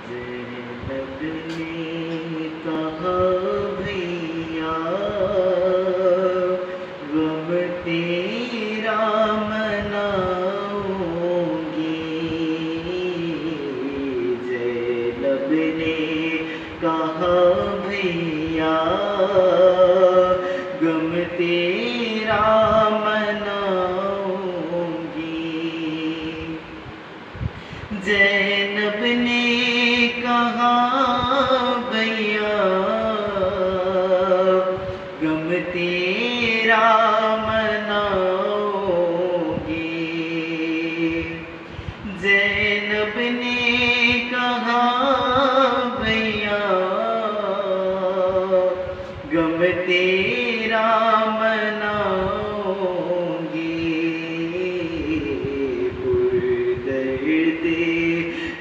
ज़ैनब ने कहा भैया गम तेरा मनाऊंगी। ज़ैनब ने कहा भैया गम तेरा मनाऊंगी। ज़ैनब ने कहा भैया गम तेरा मनाऊंगी। ज़ैनब ने कहा भैया गम तेरा मनाऊंगी। पुरदर्द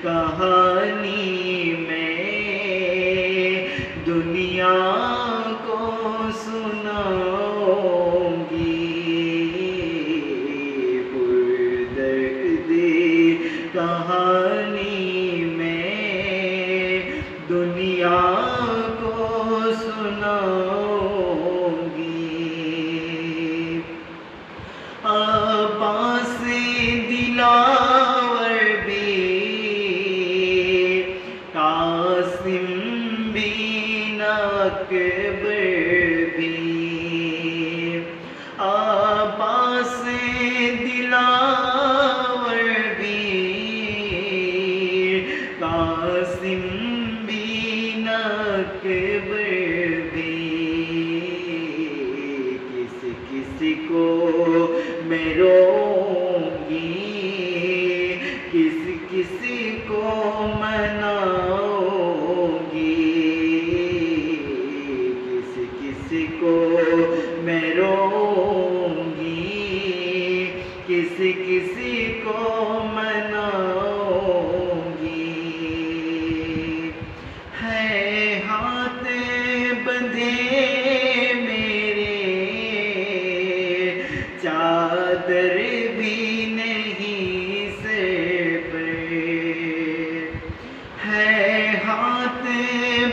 कहानी मैं दुनिया को सुनाऊंगी। पुरदर्द कहानी मैं दुनिया को सुनाऊंगी। अब्बास दिलावर भी कासिम बिन अकबर भी अब्बास दिलावर भी कासिम बिन अकबर भी किसी को मैं रोऊंगी किसी को मनाऊंगी। किसी को मैं रोऊंगी किसी को मनाऊंगी। है हाथ बंधे मेरे चादर भी नहीं सिर पर। है हाथ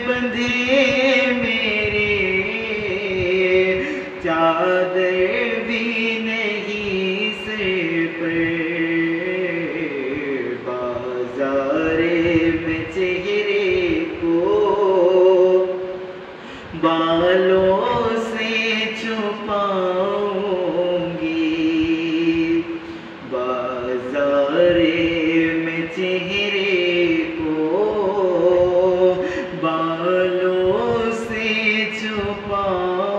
बंधे मेरे चादर भी नहीं सिर पर। बाज़ारे में चेहरे को बालों से छुपाऊंगी। बाज़ारे में चेहरे को बालों से छुपाऊंगी।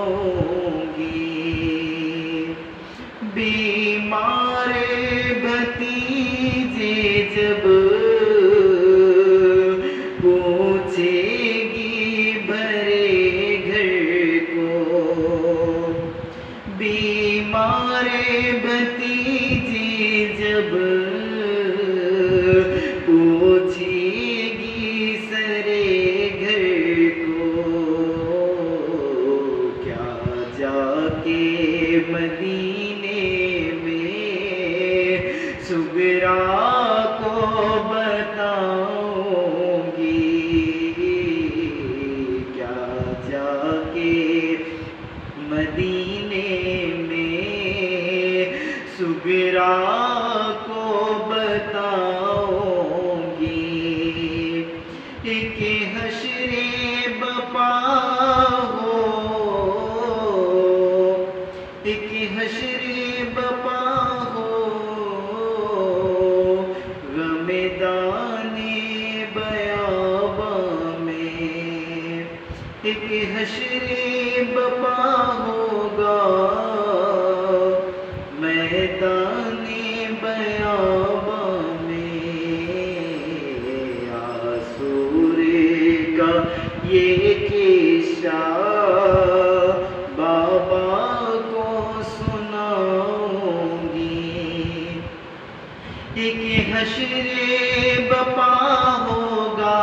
बीमार भतीजे जब पूछेगी भरे घर को। बीमार भतीजे जब पूछेगी सरे घर को। क्या जाके मदीने में सुगरा को बताऊंगी। क्या जाके मदीने में सुगरा को बताऊंगी। एक हश्रे बपा हो एक हश्रे बपा हो गमेदाने बयाबा में। एक हश्रे बपा होगा मैदाने बयाबा में। आसूर का ये किस्सा बाबा को सुनाऊंगी। एक हश्रे बपा होगा